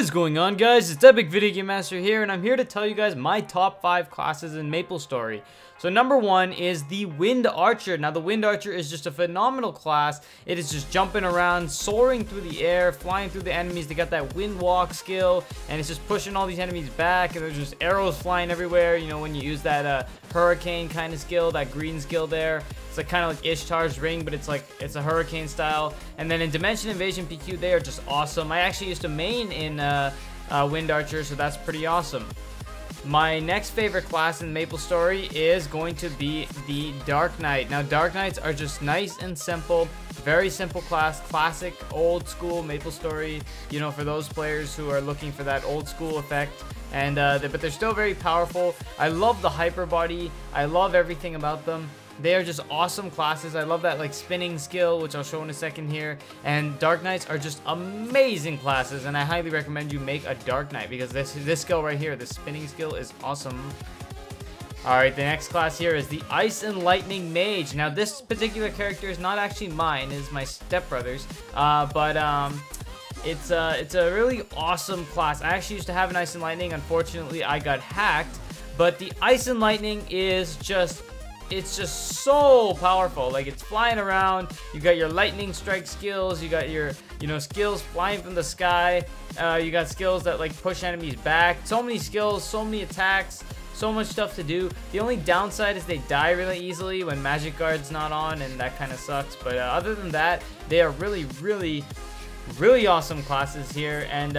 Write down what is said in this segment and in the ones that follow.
is going on, guys? It's Epic Video Game Master here, and I'm here to tell you guys my top 5 classes in Maplestory. So number 1 is the Wind Archer. Now the Wind Archer is just a phenomenal class. It is just jumping around, soaring through the air, flying through the enemies. They got that wind walk skill, and it's just pushing all these enemies back, and there's just arrows flying everywhere. You know, when you use that hurricane kind of skill, that green skill there. It's like kind of like Ishtar's ring, but it's a hurricane style. And then in Dimension Invasion PQ, they are just awesome. I actually used to main in Wind Archer, so that's pretty awesome. My next favorite class in Maplestory is going to be the Dark Knight. Now, Dark Knights are just nice and simple. Very simple class, classic, old school Maplestory, you know, for those players who are looking for that old school effect. And but they're still very powerful. I love the hyper body. I love everything about them. They are just awesome classes. I love that like spinning skill, which I'll show in a second here. And Dark Knights are just amazing classes, and I highly recommend you make a Dark Knight because this skill right here, the spinning skill, is awesome. Alright, the next class here is the Ice and Lightning Mage. Now this particular character is not actually mine, it's my stepbrother's. It's a really awesome class. I actually used to have an Ice and Lightning. Unfortunately, I got hacked. But the Ice and Lightning is just... it's just so powerful. Like, it's flying around. You got your lightning strike skills. You got your, you know, skills flying from the sky. You got skills that like push enemies back. So many skills, so many attacks, so much stuff to do. The only downside is they die really easily when Magic Guard's not on, and that kind of sucks. But other than that, they are really awesome classes here. And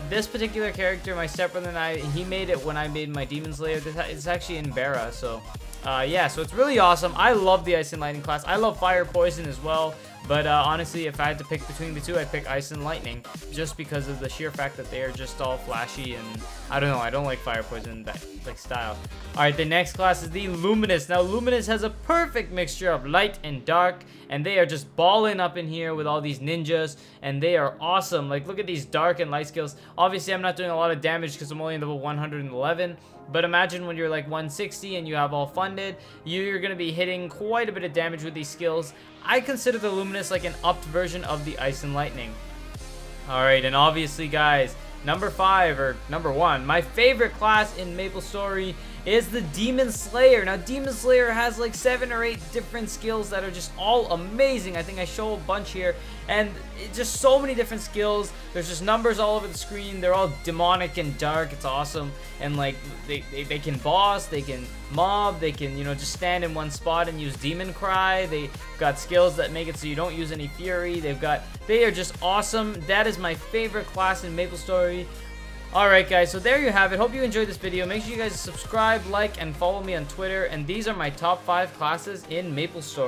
this particular character, my stepbrother and I, he made it when I made my Demon Slayer. It's actually in Bara, so yeah, so it's really awesome. I love the Ice and Lightning class. I love Fire Poison as well, but honestly, if I had to pick between the two, I'd pick Ice and Lightning, just because of the sheer fact that they are just all flashy, and I don't know, I don't like Fire Poison, that like style. Alright, the next class is the Luminous. Now Luminous has a perfect mixture of light and dark, and they are just balling up in here with all these ninjas, and they are awesome. Like, look at these dark and light skills. Obviously, I'm not doing a lot of damage because I'm only level 111, but imagine when you're like 160 and you have all funded, you're going to be hitting quite a bit of damage with these skills. I consider the Luminous like an upped version of the Ice and Lightning. Alright, and obviously, guys, number 1, my favorite class in Maplestory is the Demon Slayer. Now, Demon Slayer has like 7 or 8 different skills that are just all amazing. I think I show a bunch here, and just so many different skills. There's just numbers all over the screen. They're all demonic and dark. It's awesome. And like they can boss, they can mob, they can, you know, just stand in one spot and use Demon Cry. They've got skills that make it so you don't use any Fury. They are just awesome. That is my favorite class in Maplestory. Alright, guys, so there you have it. Hope you enjoyed this video. Make sure you guys subscribe, like, and follow me on Twitter. And these are my top 5 classes in Maplestory.